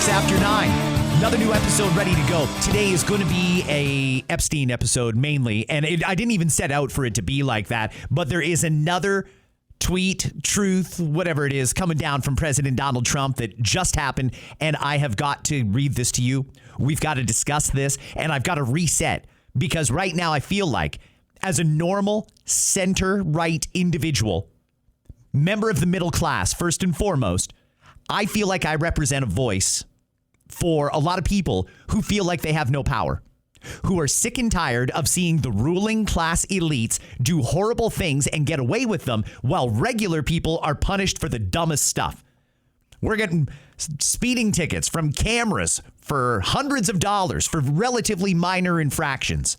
6 after 9. Another new episode ready to go. Today is going to be a Epstein episode mainly, and I didn't even set out for it to be like that, but there is another tweet, truth, whatever it is, coming down from President Donald Trump that just happened, and I have got to read this to you. We've got to discuss this, and I've got to reset, because right now I feel like, as a normal center-right individual, member of the middle class, first and foremost, I feel like I represent a voice for a lot of people who feel like they have no power, who are sick and tired of seeing the ruling class elites do horrible things and get away with them while regular people are punished for the dumbest stuff. We're getting speeding tickets from cameras for hundreds of dollars for relatively minor infractions.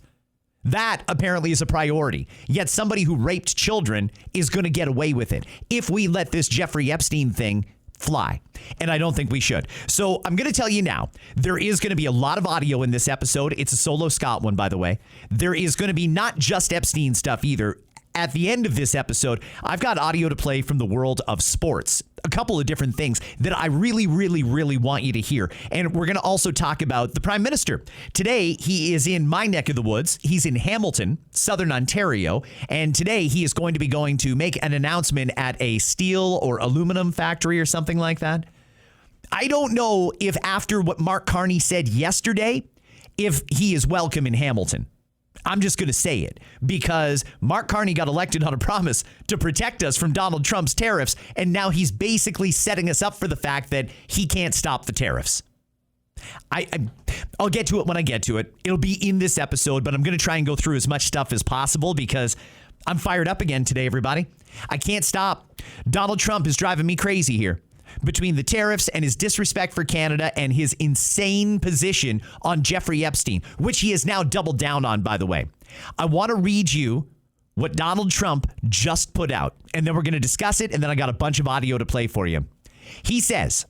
That apparently is a priority. Yet somebody who raped children is going to get away with it if we let this Jeffrey Epstein thing fly. And I don't think we should. So I'm going to tell you now, there is going to be a lot of audio in this episode. It's a solo Scott one, by the way. There is going to be not just Epstein stuff either. At the end of this episode, I've got audio to play from the world of sports, a couple of different things that I really, really, really want you to hear. And we're going to also talk about the Prime Minister. Today, he is in my neck of the woods. He's in Hamilton, Southern Ontario. And today, he is going to be going to make an announcement at a steel or aluminum factory or something like that. I don't know if after what Mark Carney said yesterday, if he is welcome in Hamilton. I'm just going to say it because Mark Carney got elected on a promise to protect us from Donald Trump's tariffs. And now he's basically setting us up for the fact that he can't stop the tariffs. I'll get to it when I get to it. It'll be in this episode, but I'm going to try and go through as much stuff as possible because I'm fired up again today, everybody. I can't stop. Donald Trump is driving me crazy here. Between the tariffs and his disrespect for Canada and his insane position on Jeffrey Epstein, which he has now doubled down on, by the way. I want to read you what Donald Trump just put out, and then we're going to discuss it, and then I got a bunch of audio to play for you. He says,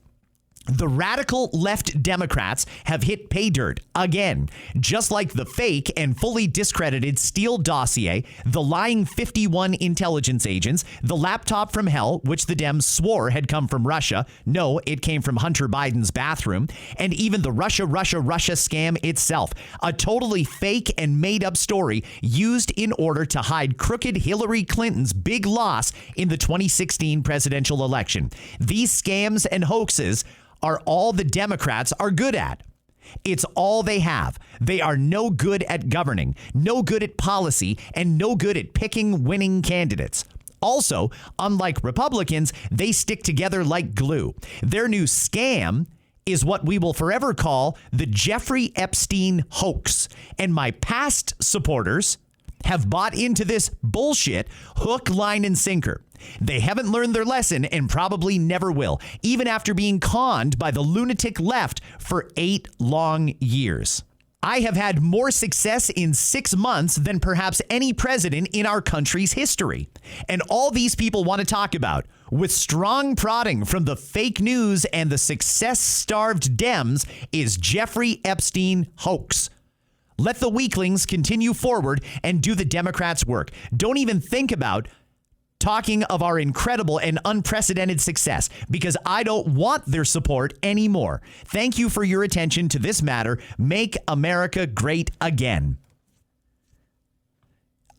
the radical left Democrats have hit pay dirt again, just like the fake and fully discredited Steele dossier, the lying 51 intelligence agents, the laptop from hell, which the Dems swore had come from Russia. No, it came from Hunter Biden's bathroom, and even the Russia scam itself, a totally fake and made up story used in order to hide crooked Hillary Clinton's big loss in the 2016 presidential election. These scams and hoaxes are all the Democrats are good at. It's all they have. They are no good at governing, no good at policy, and no good at picking winning candidates. Also, unlike Republicans, they stick together like glue. Their new scam is what we will forever call the Jeffrey Epstein hoax. And my past supporters have bought into this bullshit hook, line, and sinker. They haven't learned their lesson and probably never will, even after being conned by the lunatic left for 8 long years. I have had more success in 6 months than perhaps any president in our country's history. And all these people want to talk about, with strong prodding from the fake news and the success-starved Dems, is Jeffrey Epstein hoax. Let the weaklings continue forward and do the Democrats' work. Don't even think about talking of our incredible and unprecedented success because I don't want their support anymore. Thank you for your attention to this matter. Make America great again.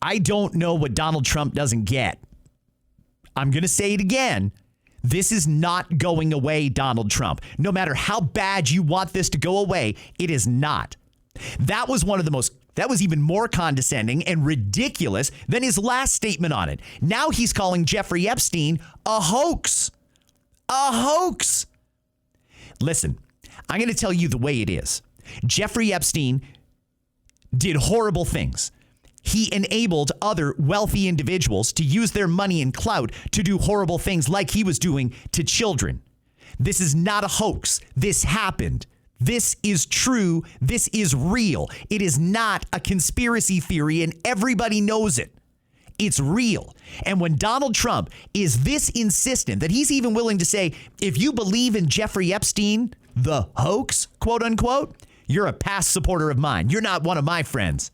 I don't know what Donald Trump doesn't get. I'm going to say it again. This is not going away, Donald Trump. No matter how bad you want this to go away, it is not. That was even more condescending and ridiculous than his last statement on it. Now he's calling Jeffrey Epstein a hoax. A hoax. Listen, I'm going to tell you the way it is. Jeffrey Epstein did horrible things. He enabled other wealthy individuals to use their money and clout to do horrible things like he was doing to children. This is not a hoax. This happened. This is true. This is real. It is not a conspiracy theory, and everybody knows it. It's real. And when Donald Trump is this insistent that he's even willing to say, if you believe in Jeffrey Epstein, the hoax, quote unquote, you're a past supporter of mine. You're not one of my friends.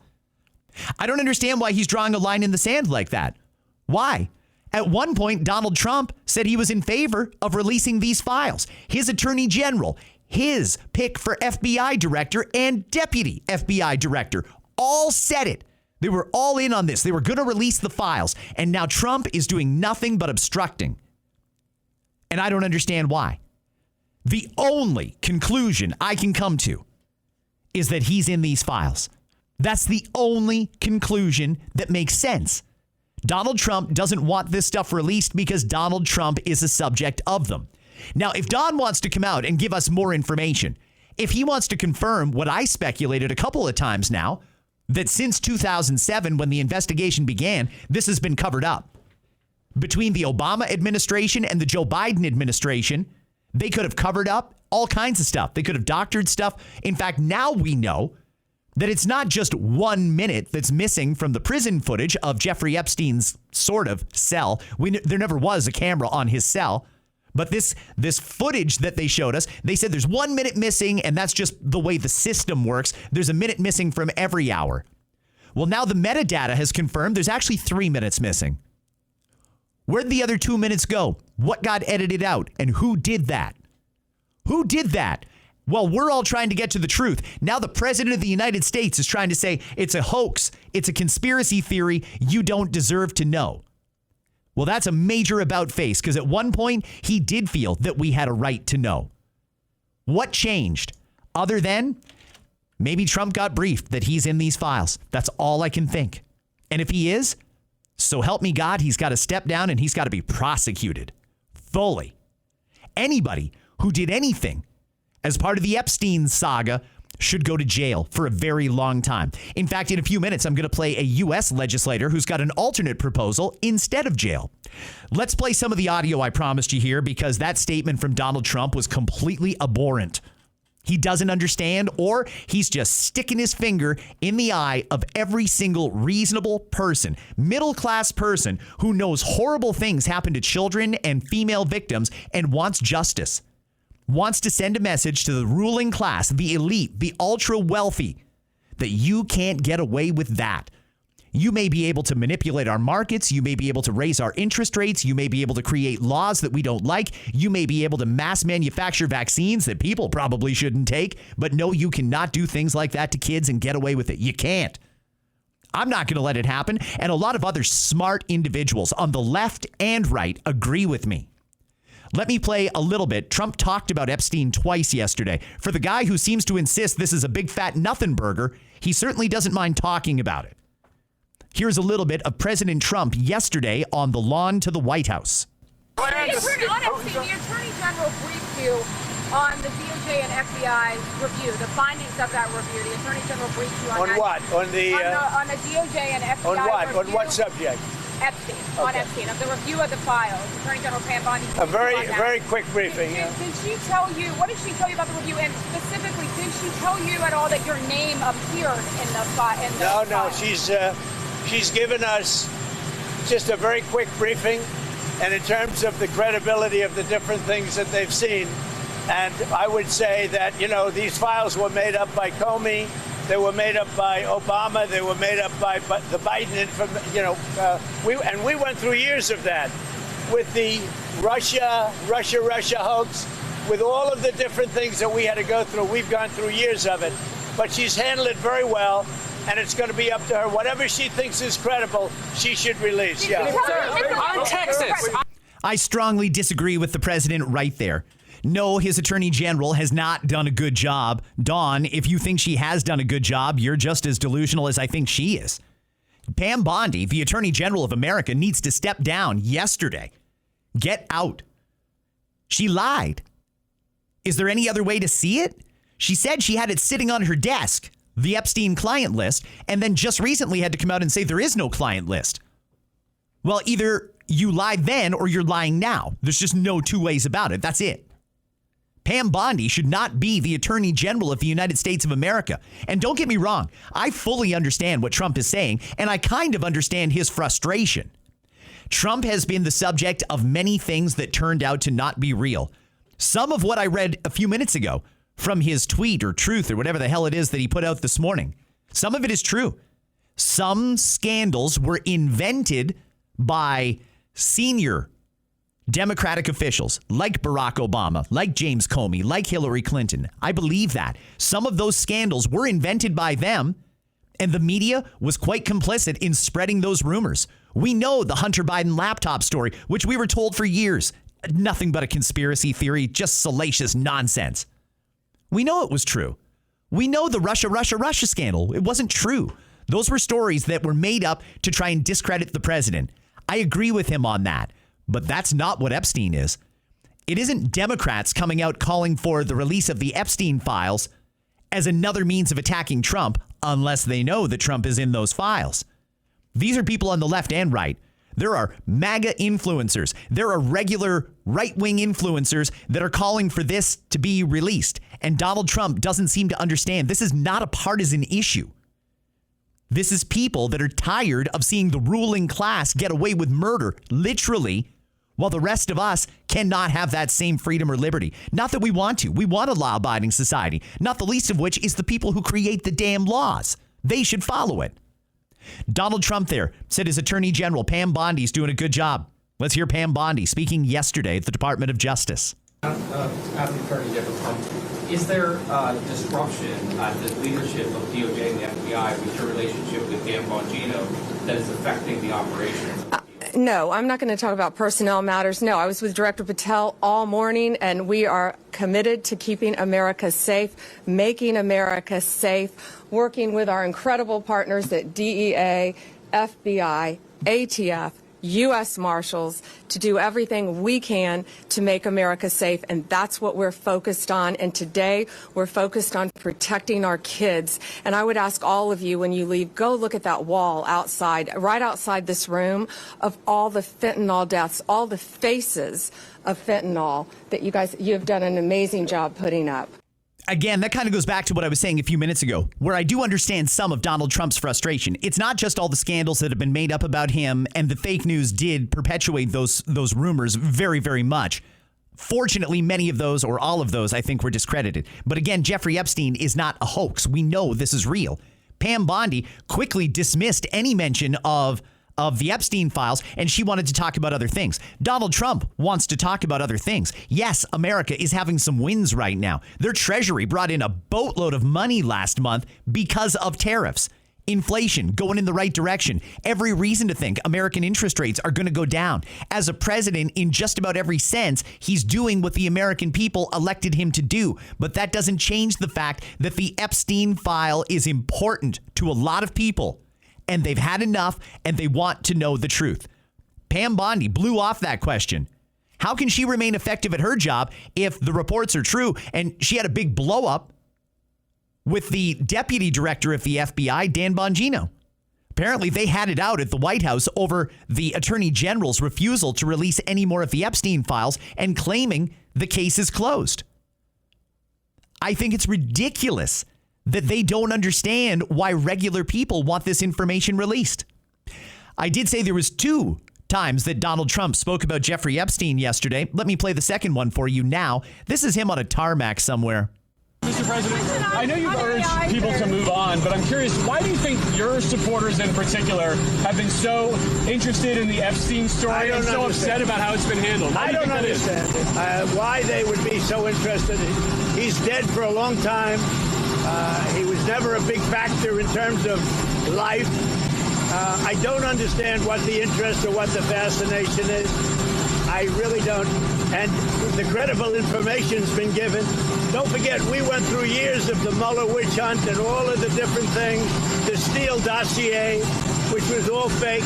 I don't understand why he's drawing a line in the sand like that. Why? At one point, Donald Trump said he was in favor of releasing these files. His attorney general, his pick for FBI director and deputy FBI director all said it. They were all in on this. They were going to release the files. And now Trump is doing nothing but obstructing. And I don't understand why. The only conclusion I can come to is that he's in these files. That's the only conclusion that makes sense. Donald Trump doesn't want this stuff released because Donald Trump is a subject of them. Now, if Don wants to come out and give us more information, if he wants to confirm what I speculated a couple of times now, that since 2007, when the investigation began, this has been covered up. Between the Obama administration and the Joe Biden administration, they could have covered up all kinds of stuff. They could have doctored stuff. In fact, now we know that it's not just 1 minute that's missing from the prison footage of Jeffrey Epstein's sort of cell. There never was a camera on his cell. But this footage that they showed us, they said there's 1 minute missing, and that's just the way the system works. There's a minute missing from every hour. Well, now the metadata has confirmed there's actually 3 minutes missing. Where'd the other 2 minutes go? What got edited out? And who did that? Who did that? Well, we're all trying to get to the truth. Now the president of the United States is trying to say it's a hoax. It's a conspiracy theory. You don't deserve to know. Well, that's a major about face, because at one point he did feel that we had a right to know. What changed? Other than maybe Trump got briefed that he's in these files. That's all I can think. And if he is, so help me God, he's got to step down and he's got to be prosecuted fully. Anybody who did anything as part of the Epstein saga should go to jail for a very long time. In fact, in a few minutes, I'm going to play a U.S. legislator who's got an alternate proposal instead of jail. Let's play some of the audio I promised you here, because that statement from Donald Trump was completely abhorrent. He doesn't understand, or he's just sticking his finger in the eye of every single reasonable person, middle-class person who knows horrible things happen to children and female victims and wants justice. Wants to send a message to the ruling class, the elite, the ultra wealthy, that you can't get away with that. You may be able to manipulate our markets. You may be able to raise our interest rates. You may be able to create laws that we don't like. You may be able to mass manufacture vaccines that people probably shouldn't take. But no, you cannot do things like that to kids and get away with it. You can't. I'm not going to let it happen. And a lot of other smart individuals on the left and right agree with me. Let me play a little bit. Trump talked about Epstein twice yesterday. For the guy who seems to insist this is a big fat nothing burger, he certainly doesn't mind talking about it. Here's a little bit of President Trump yesterday on the lawn to the White House. The Attorney General briefed you on the DOJ and FBI review, the findings of that review. The Attorney General briefed you on that. What? On the DOJ and FBI on what? review. On what subject? Epstein. Okay. On Epstein, of the review of the files. Attorney General Pam Bondi. A very quick briefing. Did she tell you, what did she tell you about the review? And specifically, did she tell you at all that your name appeared in the file? No, she's given us just a very quick briefing, and in terms of the credibility of the different things that they've seen. And I would say that, these files were made up by Comey. They were made up by Obama. They were made up by the Biden. We went through years of that with the Russia hoax, with all of the different things that we had to go through. We've gone through years of it, but she's handled it very well, and it's going to be up to her. Whatever she thinks is credible, she should release. Yeah. On Texas. I strongly disagree with the president right there. No, his attorney general has not done a good job. Dawn, if you think she has done a good job, you're just as delusional as I think she is. Pam Bondi, the attorney general of America, needs to step down yesterday. Get out. She lied. Is there any other way to see it? She said she had it sitting on her desk, the Epstein client list, and then just recently had to come out and say there is no client list. Well, either you lied then or you're lying now. There's just no two ways about it. That's it. Pam Bondi should not be the Attorney General of the United States of America. And don't get me wrong, I fully understand what Trump is saying, and I kind of understand his frustration. Trump has been the subject of many things that turned out to not be real. Some of what I read a few minutes ago from his tweet or truth or whatever the hell it is that he put out this morning, some of it is true. Some scandals were invented by senior Democratic officials like Barack Obama, like James Comey, like Hillary Clinton. I believe that. Some of those scandals were invented by them, and the media was quite complicit in spreading those rumors. We know the Hunter Biden laptop story, which we were told for years. Nothing but a conspiracy theory, just salacious nonsense. We know it was true. We know the Russia scandal. It wasn't true. Those were stories that were made up to try and discredit the president. I agree with him on that. But that's not what Epstein is. It isn't Democrats coming out calling for the release of the Epstein files as another means of attacking Trump, unless they know that Trump is in those files. These are people on the left and right. There are MAGA influencers. There are regular right-wing influencers that are calling for this to be released. And Donald Trump doesn't seem to understand this is not a partisan issue. This is people that are tired of seeing the ruling class get away with murder, literally, while the rest of us cannot have that same freedom or liberty. Not that we want to. We want a law-abiding society, not the least of which is the people who create the damn laws. They should follow it. Donald Trump there said his Attorney General, Pam Bondi's doing a good job. Let's hear Pam Bondi speaking yesterday at the Department of Justice. As the Attorney General, is there disruption at the leadership of DOJ and the FBI with your relationship with Dan Bongino that is affecting the operations? No, I'm not going to talk about personnel matters. No, I was with Director Patel all morning, and we are committed to keeping America safe, making America safe, working with our incredible partners at DEA, FBI, ATF, U.S. Marshals to do everything we can to make America safe, and that's what we're focused on. And today, we're focused on protecting our kids. And I would ask all of you, when you leave, go look at that wall outside, right outside this room, of all the fentanyl deaths, all the faces of fentanyl that you have done an amazing job putting up. Again, that kind of goes back to what I was saying a few minutes ago, where I do understand some of Donald Trump's frustration. It's not just all the scandals that have been made up about him, and the fake news did perpetuate those rumors very, very much. Fortunately, many of those, or all of those, I think were discredited. But again, Jeffrey Epstein is not a hoax. We know this is real. Pam Bondi quickly dismissed any mention of the Epstein files, and she wanted to talk about other things. Donald Trump wants to talk about other things. Yes, America is having some wins right now. Their treasury brought in a boatload of money last month because of tariffs. Inflation going in the right direction. Every reason to think American interest rates are going to go down. As a president, in just about every sense, he's doing what the American people elected him to do. But that doesn't change the fact that the Epstein file is important to a lot of people. And they've had enough, and they want to know the truth. Pam Bondi blew off that question. How can she remain effective at her job if the reports are true? And she had a big blow up with the deputy director of the FBI, Dan Bongino. Apparently, they had it out at the White House over the Attorney General's refusal to release any more of the Epstein files and claiming the case is closed. I think it's ridiculous that they don't understand why regular people want this information released. I did say there was 2 times that Donald Trump spoke about Jeffrey Epstein yesterday. Let me play the second one for you now. This is him on a tarmac somewhere. Mr. President, I know you've urged people to move on, but I'm curious, why do you think your supporters in particular have been so interested in the Epstein story and so upset about how it's been handled? I don't understand why they would be so interested. He's dead for a long time. He was never a big factor in terms of life. I don't understand what the interest or what the fascination is. I really don't. And the credible information's been given. Don't forget, we went through years of the Mueller witch hunt and all of the different things, the Steele dossier, which was all fake.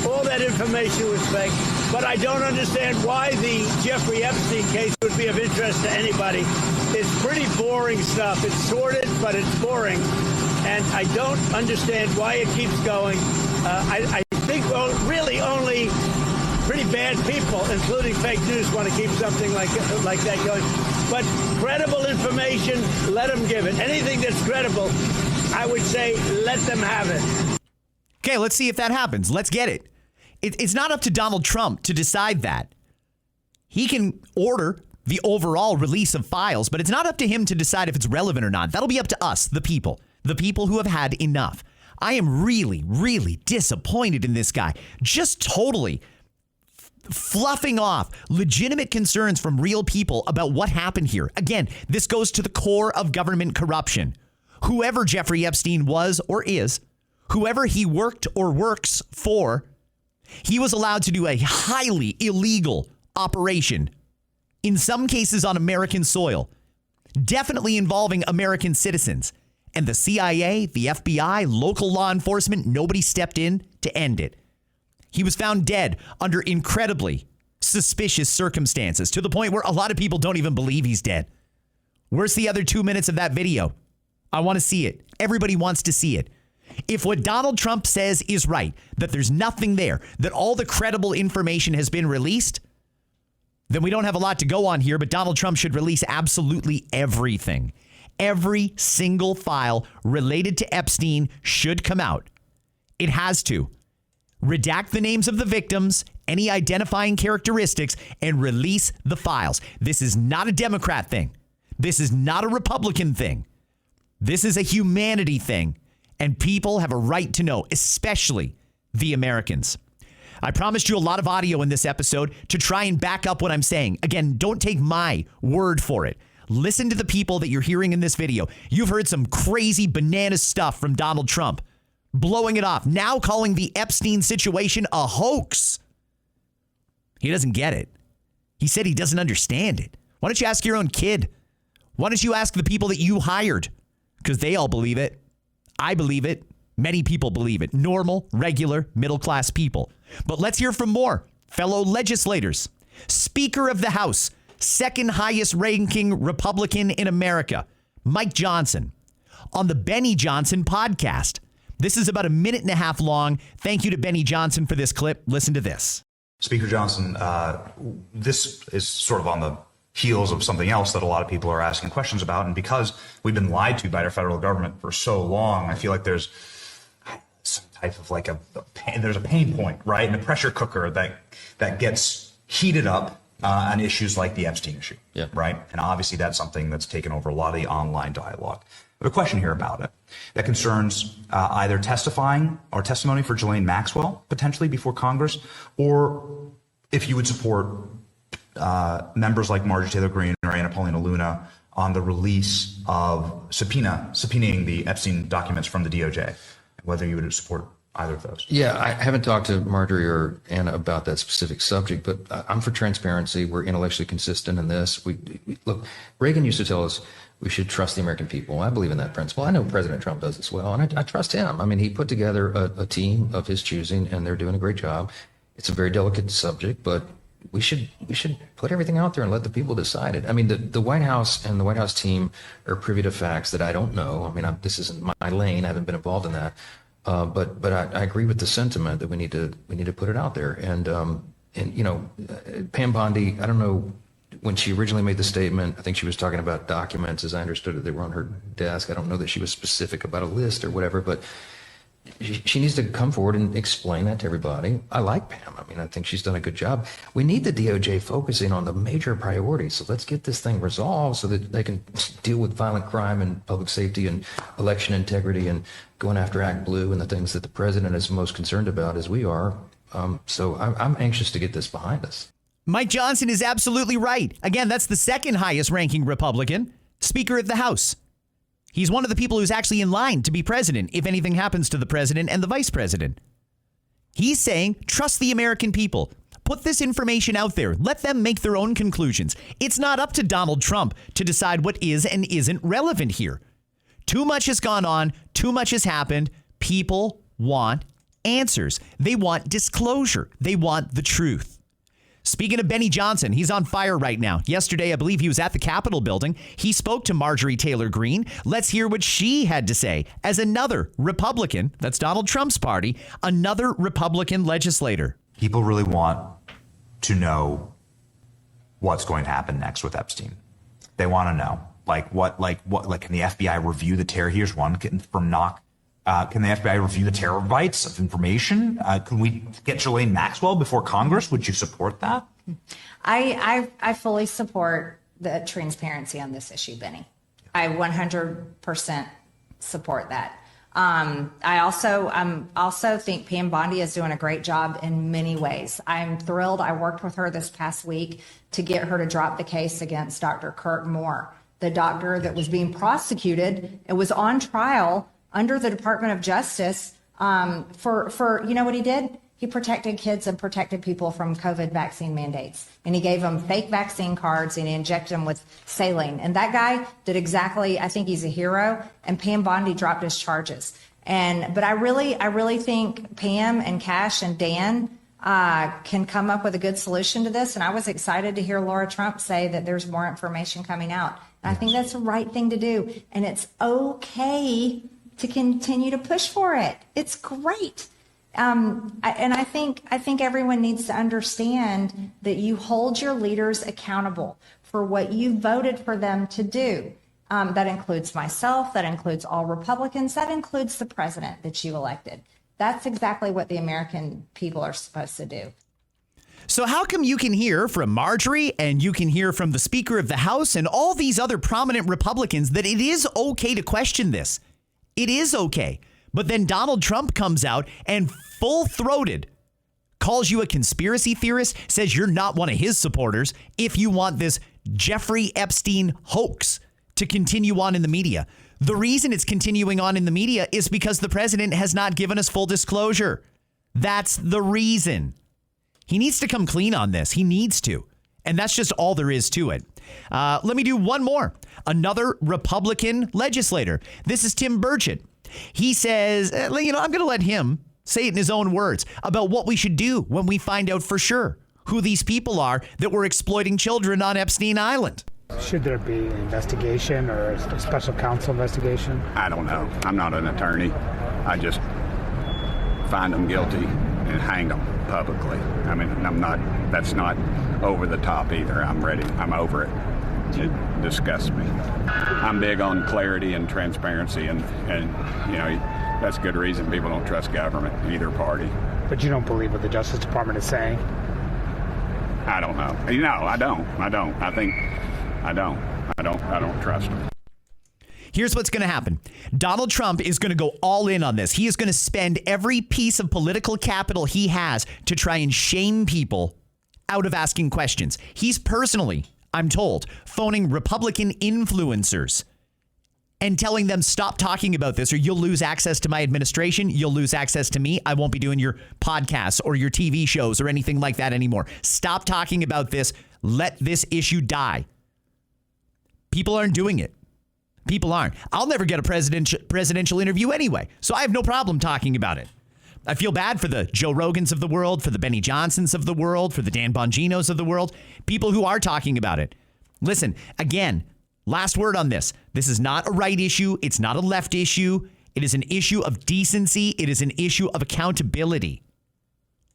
All that information was fake. But I don't understand why the Jeffrey Epstein case would be of interest to anybody. It's pretty boring stuff. It's sordid, but it's boring. And I don't understand why it keeps going. I think really only pretty bad people, including fake news, want to keep something like that going. But credible information, let them give it. Anything that's credible, I would say let them have it. Okay, let's see if that happens. Let's get it. It's not up to Donald Trump to decide that. He can order the overall release of files, but it's not up to him to decide if it's relevant or not. That'll be up to us, the people who have had enough. I am really, really disappointed in this guy. Just totally fluffing off legitimate concerns from real people about what happened here. Again, this goes to the core of government corruption. Whoever Jeffrey Epstein was or is, whoever he worked or works for, he was allowed to do a highly illegal operation, in some cases on American soil, definitely involving American citizens. And the CIA, the FBI, local law enforcement, nobody stepped in to end it. He was found dead under incredibly suspicious circumstances, to the point where a lot of people don't even believe he's dead. Where's the other 2 minutes of that video? I want to see it. Everybody wants to see it. If what Donald Trump says is right, that there's nothing there, that all the credible information has been released, then we don't have a lot to go on here, but Donald Trump should release absolutely everything. Every single file related to Epstein should come out. It has to. Redact the names of the victims, any identifying characteristics, and release the files. This is not a Democrat thing. This is not a Republican thing. This is a humanity thing, and people have a right to know, especially the Americans. I promised you a lot of audio in this episode to try and back up what I'm saying. Again, don't take my word for it. Listen to the people that you're hearing in this video. You've heard some crazy banana stuff from Donald Trump, blowing it off, now calling the Epstein situation a hoax. He doesn't get it. He said he doesn't understand it. Why don't you ask your own kid? Why don't you ask the people that you hired? Because they all believe it. I believe it. Many people believe it. Normal, regular, middle-class people. But let's hear from more fellow legislators. Speaker of the House, second highest ranking Republican in America, Mike Johnson, on the Benny Johnson podcast. This is about 1.5 minutes long. Thank you to Benny Johnson for this clip. Listen to this. Speaker Johnson, this is sort of on the heels of something else that a lot of people are asking questions about. And because we've been lied to by our federal government for so long, I feel like there's some type of like there's a pain point, right? And a pressure cooker that gets heated up on issues like the Epstein issue, right? And obviously that's something that's taken over a lot of the online dialogue. I have a question here about it that concerns either testifying or testimony for Ghislaine Maxwell, potentially before Congress, or if you would support members like Marjorie Taylor Greene or Anna Paulina Luna on the release of subpoenaing the Epstein documents from the DOJ, whether you would support either of those. Yeah, I haven't talked to Marjorie or Anna about that specific subject, but I'm for transparency. We're intellectually consistent in this. Look, Reagan used to tell us we should trust the American people. I believe in that principle. I know President Trump does as well, and I trust him. I mean, he put together a team of his choosing, and they're doing a great job. It's a very delicate subject, but we should put everything out there and let the people decide it. I mean, the White House and the White House team are privy to facts that I don't know. I mean, this isn't my lane. I haven't been involved in that. But I agree with the sentiment that we need to put it out there. And you know, Pam Bondi, I don't know, when she originally made the statement, I think she was talking about documents, as I understood it, they were on her desk. I don't know that she was specific about a list or whatever, but she needs to come forward and explain that to everybody. I like Pam. I mean, I think she's done a good job. We need the DOJ focusing on the major priorities. So let's get this thing resolved so that they can deal with violent crime and public safety and election integrity and going after Act Blue and the things that the president is most concerned about, as we are. So I'm anxious to get this behind us. Mike Johnson is absolutely right. Again, that's the second highest ranking Republican, Speaker of the House. He's one of the people who's actually in line to be president if anything happens to the president and the vice president. He's saying, trust the American people. Put this information out there. Let them make their own conclusions. It's not up to Donald Trump to decide what is and isn't relevant here. Too much has gone on. Too much has happened. People want answers. They want disclosure. They want the truth. Speaking of Benny Johnson, he's on fire right now. Yesterday, I believe he was at the Capitol building. He spoke to Marjorie Taylor Greene. Let's hear what she had to say as another Republican, that's Donald Trump's party, another Republican legislator. People really want to know what's going to happen next with Epstein. They want to know, can the FBI review the here's one from Knock. Can the FBI review the terabytes of information? Can we get Ghislaine Maxwell before Congress? Would you support that? I fully support the transparency on this issue, Benny. I 100% support that. I also think Pam Bondi is doing a great job in many ways. I'm thrilled. I worked with her this past week to get her to drop the case against Dr. Kurt Moore, the doctor that was being prosecuted and was on trial under the Department of Justice for you know what he did? He protected kids and protected people from COVID vaccine mandates. And he gave them fake vaccine cards and he injected them with saline. And that guy did exactly, I think he's a hero. And Pam Bondi dropped his charges. But I really think Pam and Cash and Dan can come up with a good solution to this. And I was excited to hear Laura Trump say that there's more information coming out. And I think that's the right thing to do. And it's okay to continue to push for it. It's great. I think everyone needs to understand that you hold your leaders accountable for what you voted for them to do. That includes myself, that includes all Republicans, that includes the president that you elected. That's exactly what the American people are supposed to do. So how come you can hear from Marjorie and you can hear from the Speaker of the House and all these other prominent Republicans that it is okay to question this? It is okay. But then Donald Trump comes out and full-throated calls you a conspiracy theorist, says you're not one of his supporters if you want this Jeffrey Epstein hoax to continue on in the media. The reason it's continuing on in the media is because the president has not given us full disclosure. That's the reason. He needs to come clean on this. He needs to. And that's just all there is to it. Let me do one more. Another Republican legislator. This is Tim Burchett. He says, I'm going to let him say it in his own words about what we should do when we find out for sure who these people are that were exploiting children on Epstein Island. Should there be an investigation or a special counsel investigation? I don't know. I'm not an attorney. I just find them guilty and hang them publicly. I mean, that's not over the top either. I'm ready. I'm over it. It disgusts me. I'm big on clarity and transparency, and that's good reason people don't trust government, either party. But you don't believe what the Justice Department is saying? I don't know. I don't. I don't trust them. Here's what's going to happen. Donald Trump is going to go all in on this. He is going to spend every piece of political capital he has to try and shame people out of asking questions. He's personally, I'm told, phoning Republican influencers and telling them stop talking about this or you'll lose access to my administration. You'll lose access to me. I won't be doing your podcasts or your TV shows or anything like that anymore. Stop talking about this. Let this issue die. People aren't doing it. People aren't. I'll never get a presidential interview anyway, so I have no problem talking about it. I feel bad for the Joe Rogans of the world, for the Benny Johnsons of the world, for the Dan Bonginos of the world, people who are talking about it. Listen, again, last word on this. This is not a right issue. It's not a left issue. It is an issue of decency. It is an issue of accountability.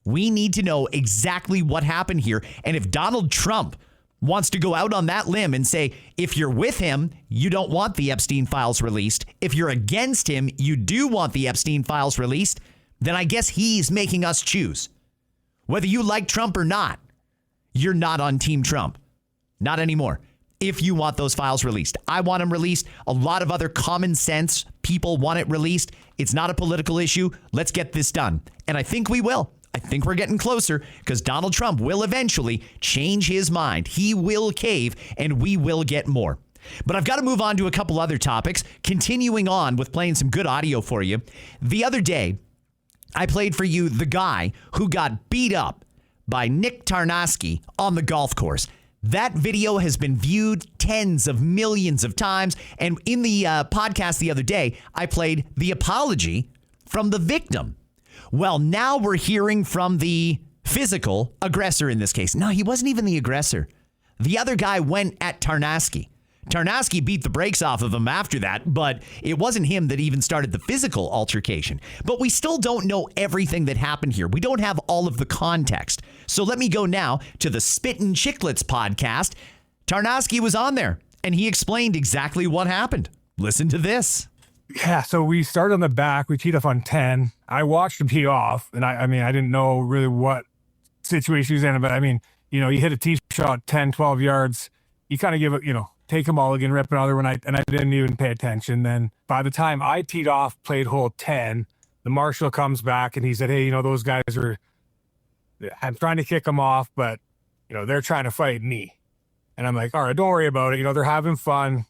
We need to know exactly what happened here. And if Donald Trump wants to go out on that limb and say, if you're with him, you don't want the Epstein files released. If you're against him, you do want the Epstein files released. Then I guess he's making us choose. Whether you like Trump or not, you're not on Team Trump. Not anymore. If you want those files released. I want them released. A lot of other common sense people want it released. It's not a political issue. Let's get this done. And I think we will. I think we're getting closer because Donald Trump will eventually change his mind. He will cave and we will get more. But I've got to move on to a couple other topics, continuing on with playing some good audio for you. The other day, I played for you the guy who got beat up by Nick Tarnasky on the golf course. That video has been viewed tens of millions of times. And in the podcast the other day, I played the apology from the victim. Well, now we're hearing from the physical aggressor in this case. No, he wasn't even the aggressor. The other guy went at Tarnasky. Tarnasky beat the brakes off of him after that, but it wasn't him that even started the physical altercation. But we still don't know everything that happened here. We don't have all of the context. So let me go now to the Spittin' Chicklets podcast. Tarnasky was on there, and he explained exactly what happened. Listen to this. Yeah, so we started on the back. We teed off on 10. I watched him tee off, and I mean, I didn't know really what situation he was in, but I mean, you hit a tee shot 10, 12 yards. You kind of give it, take a mulligan, rip another one, and I didn't even pay attention. Then by the time I teed off, played hole 10, the marshal comes back and he said, hey, those guys I'm trying to kick them off, but, they're trying to fight me. And I'm like, all right, don't worry about it. They're having fun.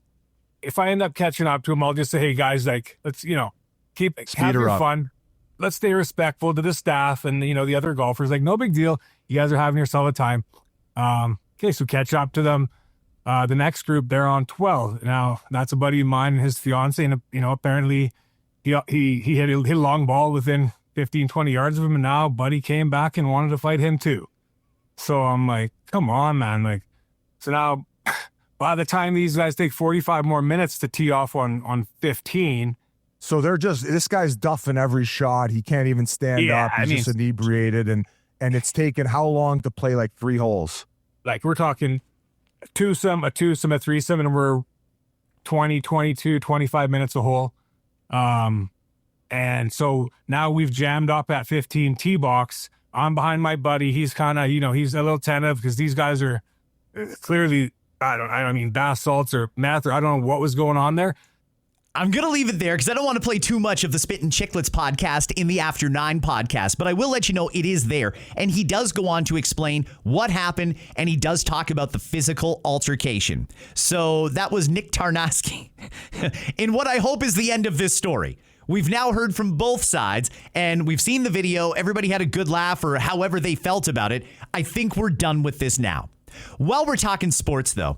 If I end up catching up to them, I'll just say, hey, guys, like, let's, have your fun. Let's stay respectful to the staff and, the other golfers. Like, no big deal. You guys are having yourself a time. Okay, so catch up to them. The next group, they're on 12. Now, that's a buddy of mine and his fiance. And, apparently he hit a long ball within 15, 20 yards of him. And now buddy came back and wanted to fight him too. So I'm like, come on, man. Like, so now by the time these guys take 45 more minutes to tee off on 15. So this guy's duffing every shot. He can't even stand up. He's just inebriated. And it's taken how long to play like 3 holes? Like we're talking a twosome, a threesome, and we're 20, 22, 25 minutes a hole. And so now we've jammed up at 15 tee box. I'm behind my buddy. He's kind of, he's a little tentative because these guys are clearly, bath salts or meth, or I don't know what was going on there. I'm going to leave it there because I don't want to play too much of the Spit and Chicklets podcast in the After 9 podcast, but I will let you know it is there. And he does go on to explain what happened, and he does talk about the physical altercation. So that was Nick Tarnasky in what I hope is the end of this story. We've now heard from both sides, and we've seen the video. Everybody had a good laugh or however they felt about it. I think we're done with this now. While we're talking sports, though,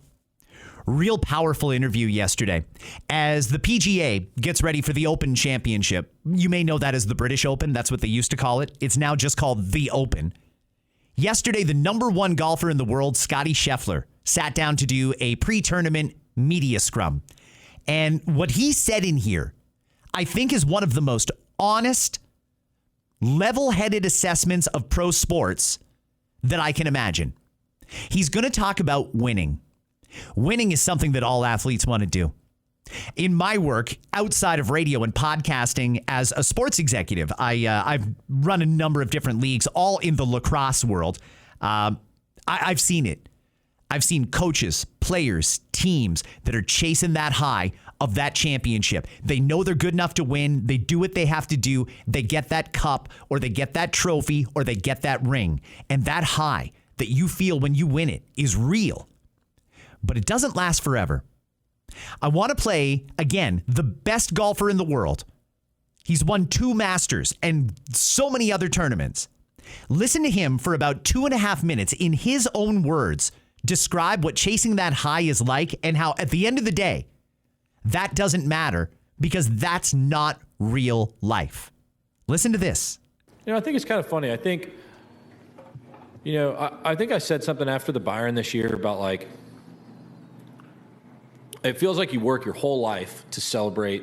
real powerful interview yesterday as the PGA gets ready for the Open Championship. You may know that as the British Open. That's what they used to call it. It's now just called the Open. Yesterday, the #1 golfer in the world, Scottie Scheffler, sat down to do a pre-tournament media scrum. And what he said in here, I think, is one of the most honest, level-headed assessments of pro sports that I can imagine. He's going to talk about winning. Winning is something that all athletes want to do. In my work outside of radio and podcasting as a sports executive, I've run a number of different leagues, all in the lacrosse world. I've seen it. I've seen coaches, players, teams that are chasing that high of that championship. They know they're good enough to win. They do what they have to do. They get that cup, or they get that trophy, or they get that ring. And that high that you feel when you win it is real. But it doesn't last forever. I want to play, again, the best golfer in the world. He's won 2 Masters and so many other tournaments. Listen to him for about 2.5 minutes in his own words describe what chasing that high is like and how at the end of the day, that doesn't matter because that's not real life. Listen to this. I think it's kind of funny. I think, I think I said something after the Byron this year about like, it feels like you work your whole life to celebrate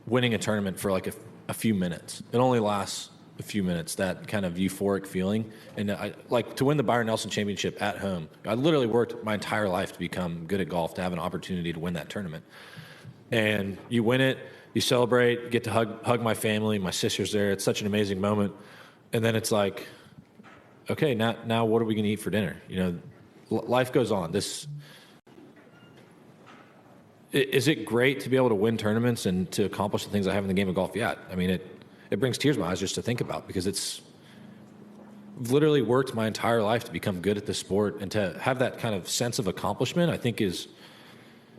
winning a tournament for like a few minutes. It only lasts a few minutes, that kind of euphoric feeling. And I like to win the Byron Nelson Championship at home. I literally worked my entire life to become good at golf, to have an opportunity to win that tournament. And you win it, you celebrate, you get to hug my family, my sister's there. It's such an amazing moment. And then it's like, okay, now what are we going to eat for dinner? Life goes on. Is it great to be able to win tournaments and to accomplish the things I have in the game of golf? Yeah. I mean, it brings tears to my eyes just to think about, because it's literally worked my entire life to become good at this sport, and to have that kind of sense of accomplishment, I think is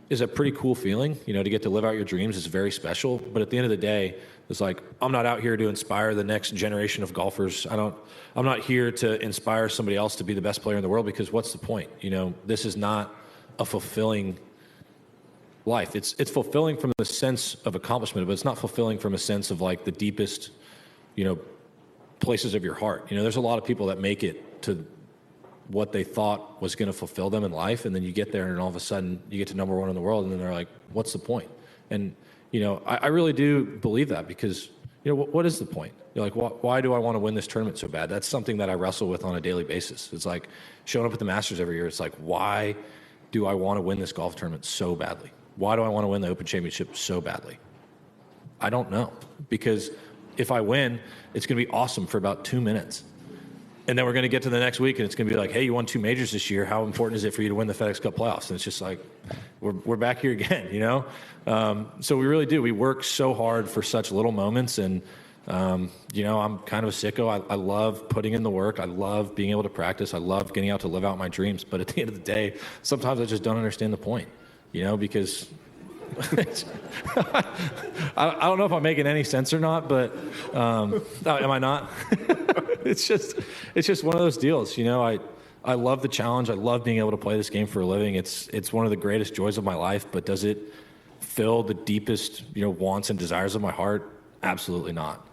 a pretty cool feeling. To get to live out your dreams is very special. But at the end of the day, it's like, I'm not out here to inspire the next generation of golfers. I'm not here to inspire somebody else to be the best player in the world, because what's the point? This is not a fulfilling life. It's fulfilling from the sense of accomplishment, but it's not fulfilling from a sense of like the deepest, places of your heart. There's a lot of people that make it to what they thought was going to fulfill them in life, and then you get there and all of a sudden you get to #1 in the world, and then they're like, what's the point? And I really do believe that, because what is the point? You're like, why do I want to win this tournament so bad? That's something that I wrestle with on a daily basis. It's like showing up at the Masters every year. It's like, why do I want to win this golf tournament so badly? Why do I want to win the Open Championship so badly? I don't know. Because if I win, it's going to be awesome for about 2 minutes. And then we're going to get to the next week, and it's going to be like, hey, you won 2 majors this year. How important is it for you to win the FedEx Cup playoffs? And it's just like, we're back here again, you know? So we really do. We work so hard for such little moments. And, you know, I'm kind of a sicko. I love putting in the work. I love being able to practice. I love getting out to live out my dreams. But at the end of the day, sometimes I just don't understand the point, you know, because I don't know if I'm making any sense or not, but am I not? It's just one of those deals, you know. I love the challenge. I love being able to play this game for a living. It's one of the greatest joys of my life. But does it fill the deepest, you know, wants and desires of my heart? Absolutely not.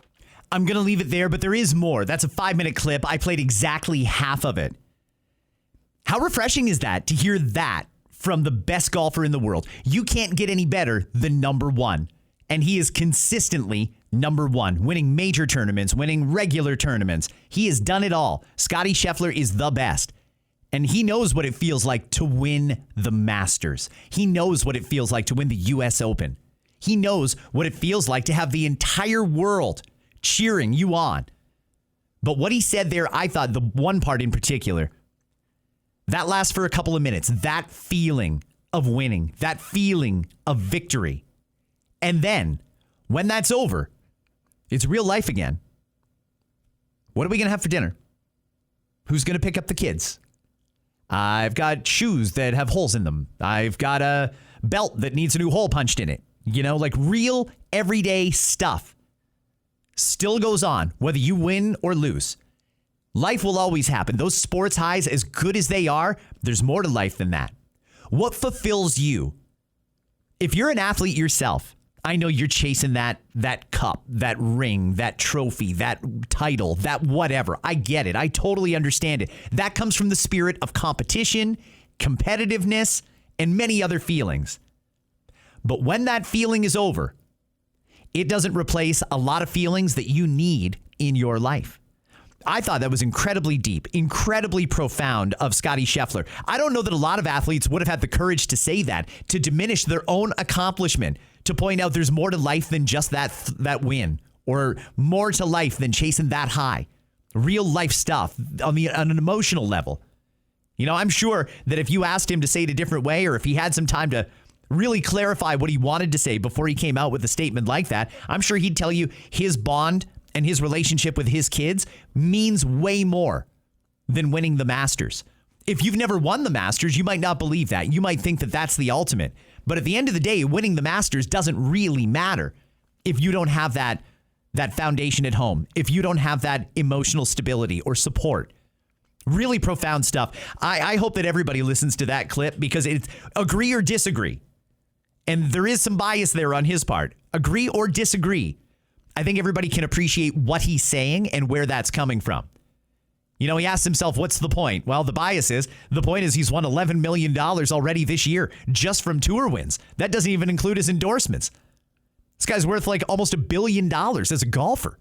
I'm going to leave it there, but there is more. That's a 5-minute clip. I played exactly half of it. How refreshing is that to hear that from the best golfer in the world? You can't get any better than number one. And he is consistently number one, winning major tournaments, winning regular tournaments. He has done it all. Scottie Scheffler is the best. And he knows what it feels like to win the Masters. He knows what it feels like to win the U.S. Open. He knows what it feels like to have the entire world cheering you on. But what he said there, I thought the one part in particular, that lasts for a couple of minutes. That feeling of winning, that feeling of victory. And then when that's over, it's real life again. What are we going to have for dinner? Who's going to pick up the kids? I've got shoes that have holes in them. I've got a belt that needs a new hole punched in it. You know, like real everyday stuff still goes on, whether you win or lose. Life will always happen. Those sports highs, as good as they are, there's more to life than that. What fulfills you? If you're an athlete yourself, I know you're chasing that cup, that ring, that trophy, that title, that whatever. I get it. I totally understand it. That comes from the spirit of competition, competitiveness, and many other feelings. But when that feeling is over, it doesn't replace a lot of feelings that you need in your life. I thought that was incredibly deep, incredibly profound of Scottie Scheffler. I don't know that a lot of athletes would have had the courage to say that, to diminish their own accomplishment, to point out there's more to life than just that win, or more to life than chasing that high. Real life stuff on an emotional level. You know, I'm sure that if you asked him to say it a different way, or if he had some time to really clarify what he wanted to say before he came out with a statement like that, I'm sure he'd tell you his bond and his relationship with his kids means way more than winning the Masters. If you've never won the Masters, you might not believe that. You might think that that's the ultimate. But at the end of the day, winning the Masters doesn't really matter if you don't have that foundation at home, if you don't have that emotional stability or support. Really profound stuff. I hope that everybody listens to that clip, because it's agree or disagree. And there is some bias there on his part. Agree or disagree. I think everybody can appreciate what he's saying and where that's coming from. You know, he asked himself, what's the point? Well, the bias is, the point is he's won $11 million already this year just from tour wins. That doesn't even include his endorsements. This guy's worth like almost $1 billion as a golfer.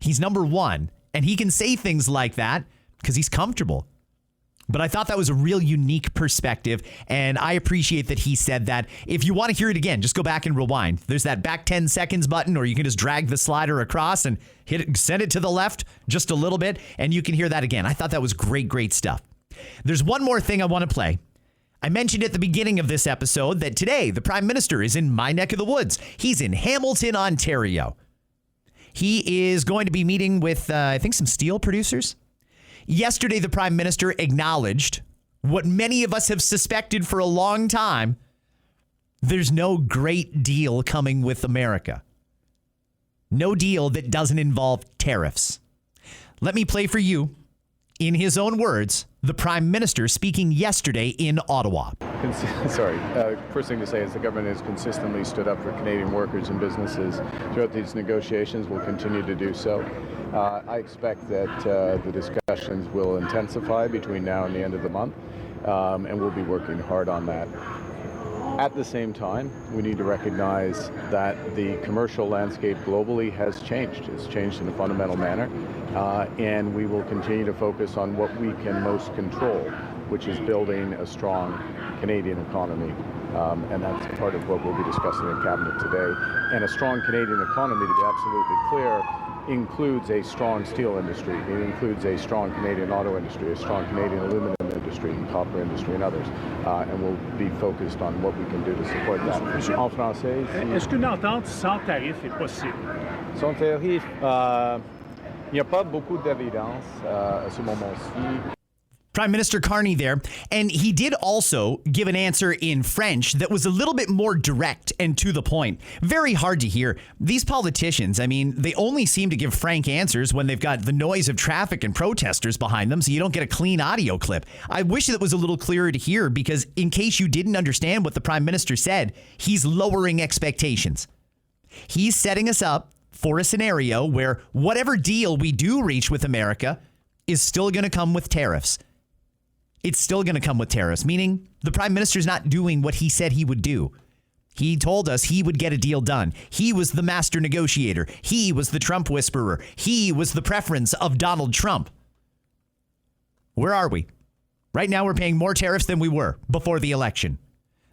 He's number one, and he can say things like that because he's comfortable. But I thought that was a real unique perspective, and I appreciate that he said that. If you want to hear it again, just go back and rewind. There's that back 10 seconds button, or you can just drag the slider across and hit it, send it to the left just a little bit, and you can hear that again. I thought that was great stuff. There's one more thing I want to play. I mentioned at the beginning of this episode that today the Prime Minister is in my neck of the woods. He's in Hamilton, Ontario. He is going to be meeting with, I think, some steel producers. Yesterday, the Prime Minister acknowledged what many of us have suspected for a long time. There's no great deal coming with America. No deal that doesn't involve tariffs. Let me play for you, in his own words, the Prime Minister speaking yesterday in Ottawa. First thing to say is the government has consistently stood up for Canadian workers and businesses throughout these negotiations. We'll continue to do so. I expect that the discussions will intensify between now and the end of the month, and we'll be working hard on that. At the same time, we need to recognize that the commercial landscape globally has changed. It's changed in a fundamental manner, and we will continue to focus on what we can most control, which is building a strong Canadian economy. And that's part of what we'll be discussing in Cabinet today. And a strong Canadian economy, to be absolutely clear, includes a strong steel industry. It includes a strong Canadian auto industry, a strong Canadian aluminum industry, and copper industry, and others. And we'll be focused on what we can do to support that. En français, est-ce qu'une entente sans tarif est possible? Sans tarif, il n'y a pas beaucoup d'évidence à ce moment-ci. Prime Minister Carney there, and he did also give an answer in French that was a little bit more direct and to the point. Very hard to hear. These politicians, I mean, they only seem to give frank answers when they've got the noise of traffic and protesters behind them, so you don't get a clean audio clip. I wish that was a little clearer to hear, because in case you didn't understand what the Prime Minister said, he's lowering expectations. He's setting us up for a scenario where whatever deal we do reach with America is still going to come with tariffs. It's still going to come with tariffs, meaning the Prime Minister's not doing what he said he would do. He told us he would get a deal done. He was the master negotiator. He was the Trump whisperer. He was the preference of Donald Trump. Where are we? Right now, we're paying more tariffs than we were before the election.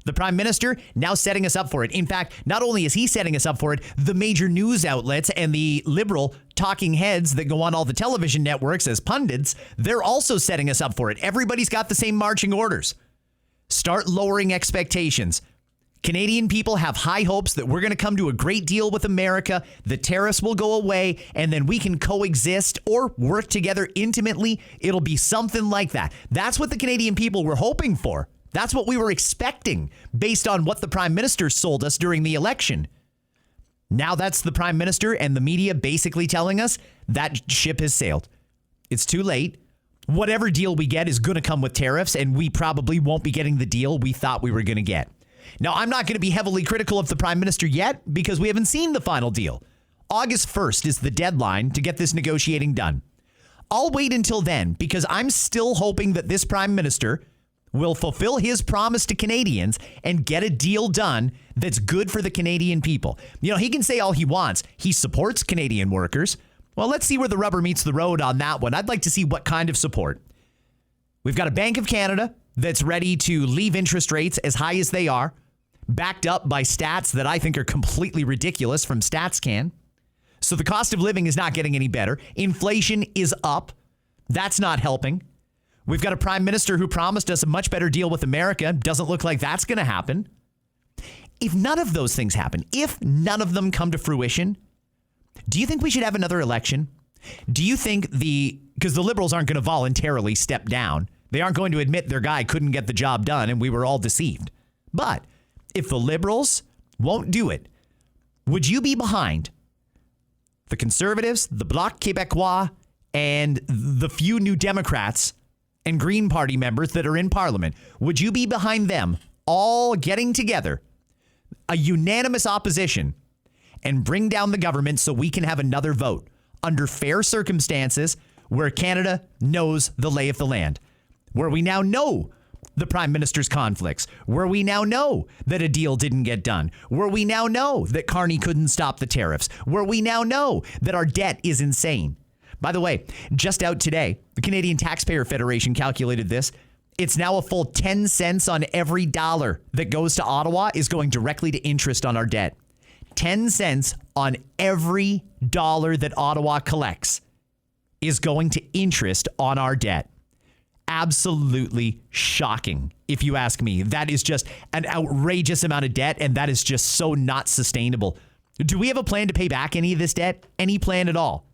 The Prime Minister now setting us up for it. In fact, not only is he setting us up for it, the major news outlets and the liberal talking heads that go on all the television networks as pundits, they're also setting us up for it. Everybody's got the same marching orders. Start lowering expectations. Canadian people have high hopes that we're going to come to a great deal with America, the tariffs will go away, and then we can coexist or work together intimately. It'll be something like that. That's what the Canadian people were hoping for. That's what we were expecting based on what the Prime Minister sold us during the election. Now that's the Prime Minister and the media basically telling us that ship has sailed. It's too late. Whatever deal we get is going to come with tariffs, and we probably won't be getting the deal we thought we were going to get. Now, I'm not going to be heavily critical of the Prime Minister yet because we haven't seen the final deal. August 1st is the deadline to get this negotiating done. I'll wait until then because I'm still hoping that this Prime Minister will fulfill his promise to Canadians and get a deal done that's good for the Canadian people. You know, he can say all he wants. He supports Canadian workers. Well, let's see where the rubber meets the road on that one. I'd like to see what kind of support. We've got a Bank of Canada that's ready to leave interest rates as high as they are, backed up by stats that I think are completely ridiculous from StatsCan. So the cost of living is not getting any better. Inflation is up. That's not helping. We've got a Prime Minister who promised us a much better deal with America. Doesn't look like that's going to happen. If none of those things happen, if none of them come to fruition, do you think we should have another election? Do you think because the Liberals aren't going to voluntarily step down. They aren't going to admit their guy couldn't get the job done and we were all deceived. But if the Liberals won't do it, would you be behind the Conservatives, the Bloc Québécois, and the few New Democrats and Green Party members that are in Parliament? Would you be behind them all getting together, a unanimous opposition, and bring down the government so we can have another vote under fair circumstances where Canada knows the lay of the land, where we now know the Prime Minister's conflicts, where we now know that a deal didn't get done, where we now know that Carney couldn't stop the tariffs, where we now know that our debt is insane. By the way, just out today, the Canadian Taxpayer Federation calculated this. It's now a full 10 cents on every dollar that goes to Ottawa is going directly to interest on our debt. 10 cents on every dollar that Ottawa collects is going to interest on our debt. Absolutely shocking, if you ask me. That is just an outrageous amount of debt, and that is just so not sustainable. Do we have a plan to pay back any of this debt? Any plan at all?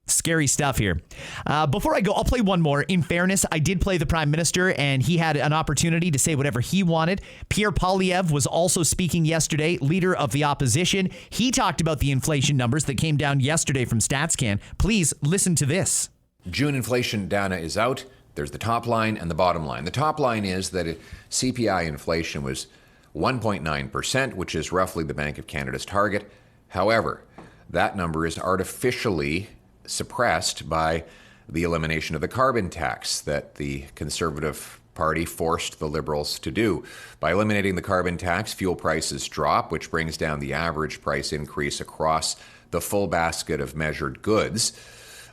Scary stuff here. Before I go, I'll play one more. In fairness, I did play the Prime Minister, and he had an opportunity to say whatever he wanted. Pierre Poilievre was also speaking yesterday, leader of the opposition. He talked about the inflation numbers that came down yesterday from StatsCan. Please listen to this. June inflation data is out. There's the top line and the bottom line. The top line is that CPI inflation was 1.9%, which is roughly the Bank of Canada's target. However, that number is artificially suppressed by the elimination of the carbon tax that the Conservative Party forced the Liberals to do. By eliminating the carbon tax, fuel prices drop, which brings down the average price increase across the full basket of measured goods.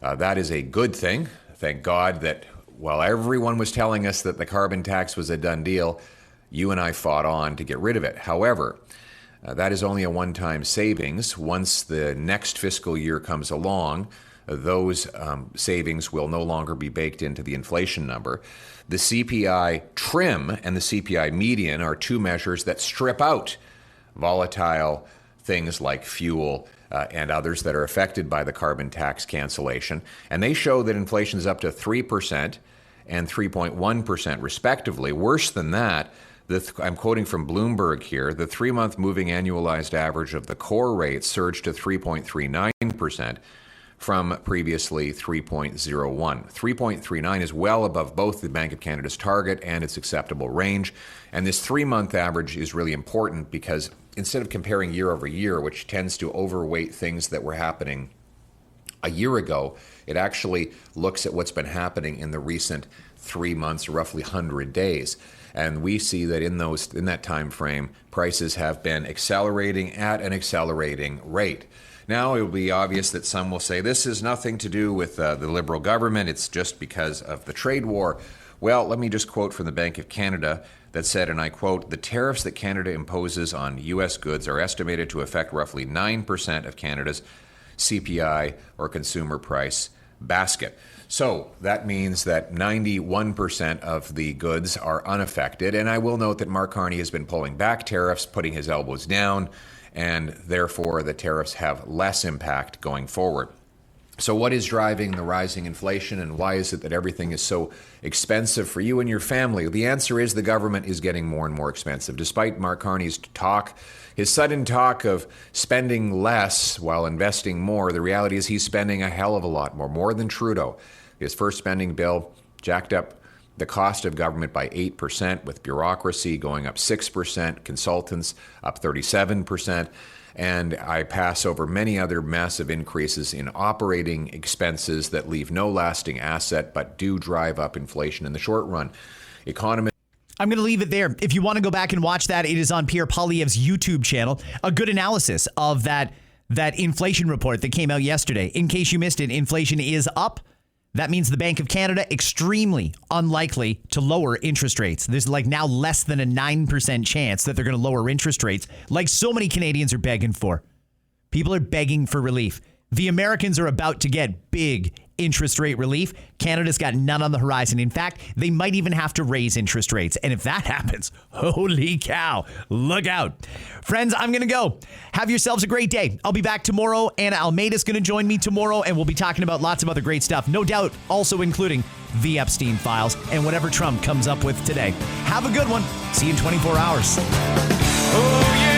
That is a good thing. Thank God that while everyone was telling us that the carbon tax was a done deal, you and I fought on to get rid of it. However, That is only a one-time savings. Once the next fiscal year comes along, those savings will no longer be baked into the inflation number. The CPI trim and the CPI median are two measures that strip out volatile things like fuel and others that are affected by the carbon tax cancellation. And they show that inflation is up to 3% and 3.1% respectively. Worse than that, I'm quoting from Bloomberg here, the 3-month moving annualized average of the core rate surged to 3.39%. from previously 3.01. 3.39 is well above both the Bank of Canada's target and its acceptable range. And this 3-month average is really important because instead of comparing year over year, which tends to overweight things that were happening a year ago, it actually looks at what's been happening in the recent 3 months, roughly 100 days. And we see that in that time frame, prices have been accelerating at an accelerating rate. Now, it will be obvious that some will say this has nothing to do with the Liberal government. It's just because of the trade war. Well, let me just quote from the Bank of Canada that said, and I quote, "The tariffs that Canada imposes on U.S. goods are estimated to affect roughly 9% of Canada's CPI or consumer price basket." So that means that 91% of the goods are unaffected. And I will note that Mark Carney has been pulling back tariffs, putting his elbows down, and therefore the tariffs have less impact going forward. So what is driving the rising inflation, and why is it that everything is so expensive for you and your family? The answer is the government is getting more and more expensive. Despite Mark Carney's talk, his sudden talk of spending less while investing more, the reality is he's spending a hell of a lot more than Trudeau. His first spending bill jacked up the cost of government by 8%, with bureaucracy going up 6%, consultants up 37%, and I pass over many other massive increases in operating expenses that leave no lasting asset but do drive up inflation in the short run. I'm going to leave it there. If you want to go back and watch that, it is on Pierre Poilievre's YouTube channel. A good analysis of that inflation report that came out yesterday. In case you missed it, inflation is up. That means the Bank of Canada extremely unlikely to lower interest rates. There's like now less than a 9% chance that they're going to lower interest rates, like so many Canadians are begging for. People are begging for relief. The Americans are about to get big interest rate relief. Canada's got none on the horizon. In fact, they might even have to raise interest rates. And if that happens, holy cow, look out. Friends, I'm going to go. Have yourselves a great day. I'll be back tomorrow. Anna Almeida's going to join me tomorrow, and we'll be talking about lots of other great stuff. No doubt, also including the Epstein files and whatever Trump comes up with today. Have a good one. See you in 24 hours. Oh, yeah.